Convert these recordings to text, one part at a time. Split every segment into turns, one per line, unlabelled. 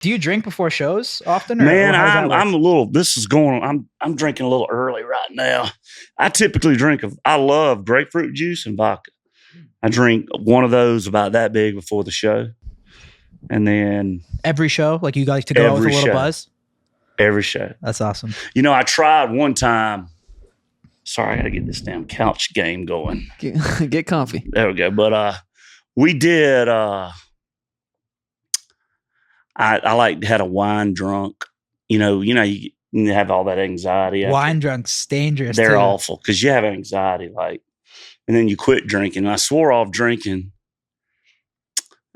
Do you drink before shows often?
Man, I'm a little. This is going on. I'm drinking a little early right now. I typically drink. I love grapefruit juice and vodka. I drink one of those about that big before the show, and then
every show, like you like to go out with a little buzz.
Every show.
That's awesome.
You know, I tried one time. Sorry, I got to get this damn couch game going.
Get comfy.
There we go. But we did. I like had a wine drunk. You know, you have all that anxiety.
Wine drunk's dangerous.
They're awful because you have anxiety, like, and then you quit drinking. And I swore off drinking,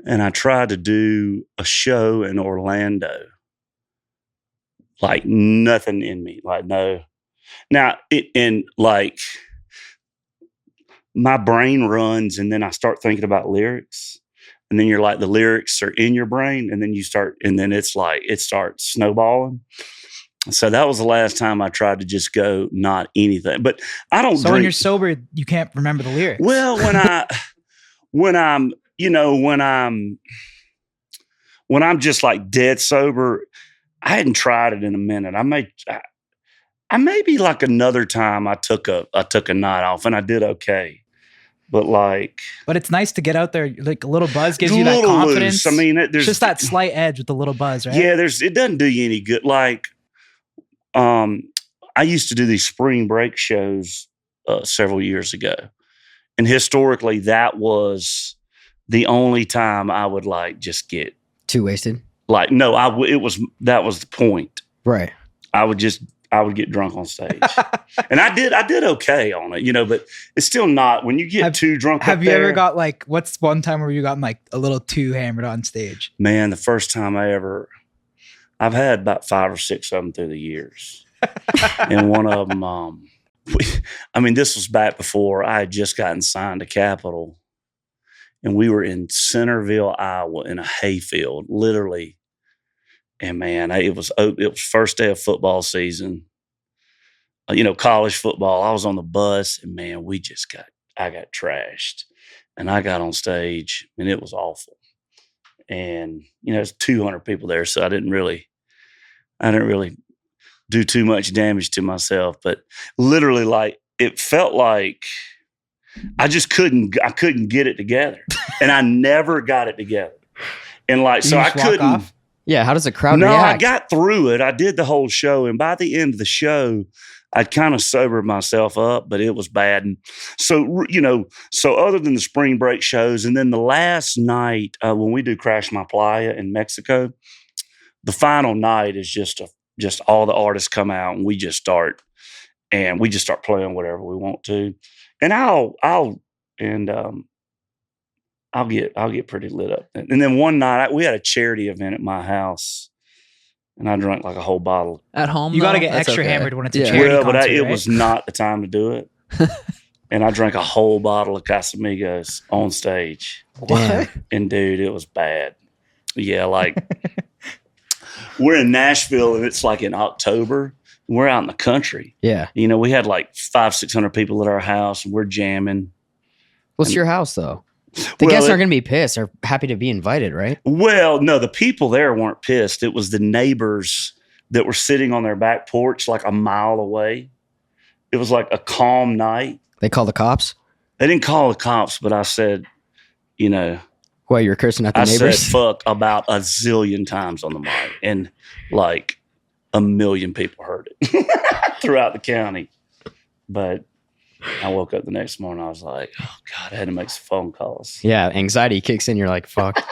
and I tried to do a show in Orlando. Like nothing in me, like no. Now like my brain runs, and then I start thinking about lyrics. And then you're like, the lyrics are in your brain, and then it's like, it starts snowballing. So that was the last time I tried to just go, not anything. But I don't drink.
When you're sober, you can't remember the lyrics.
Well, when I'm just like dead sober, I hadn't tried it in a minute. I maybe like another time I took a night off and I did okay. But it's
nice to get out there. Like a little buzz gives you that confidence.
Loose. I mean,
there's just that slight edge with the little buzz, right?
Yeah, it doesn't do you any good. Like, I used to do these spring break shows several years ago, and historically, that was the only time I would like just get
too wasted.
Like, no, that was the point,
right?
I would get drunk on stage. And I did okay on it, but it's still not when you get too drunk.
Have you ever got like, what's one time where you got like a little too hammered on stage?
Man, the first time I've had about 5 or 6 of them through the years. And one of them, this was back before I had just gotten signed to Capitol. And we were in Centerville, Iowa in a hayfield, literally. And man, it was first day of football season, college football. I was on the bus, and man, I got trashed, and I got on stage, and it was awful. And there's 200 people there, so I didn't really do too much damage to myself. But literally, like, it felt like I couldn't get it together, and I never got it together, and like so I couldn't.
Off?
Yeah, how does a crowd
react?
I
got through it. I did the whole show, and by the end of the show, I'd kind of sobered myself up, but it was bad. And so, so other than the spring break shows, and then the last night when we do Crash My Playa in Mexico, the final night is just all the artists come out, and we just start playing whatever we want to, and I'll get pretty lit up. And then one night we had a charity event at my house, and I drank like a whole bottle.
At home,
you got to get extra hammered when it's a charity concert,
but it was not the time to do it. And I drank a whole bottle of Casamigos on stage.
What?
And dude, it was bad. Yeah, like we're in Nashville, and it's like in October. We're out in the country.
Yeah.
We had like 500-600 people at our house, and we're jamming.
What's your house though? The guests aren't going to be pissed. They're happy to be invited, right?
Well, no, the people there weren't pissed. It was the neighbors that were sitting on their back porch like a mile away. It was like a calm night.
They called the cops?
They didn't call the cops, but I said,
Well, you were cursing at the neighbors?
I said fuck about a zillion times on the mic. And like 1 million people heard it throughout the county. But I woke up the next morning. I was like, oh, God, I had to make some phone calls.
Yeah, anxiety kicks in. You're like, fuck.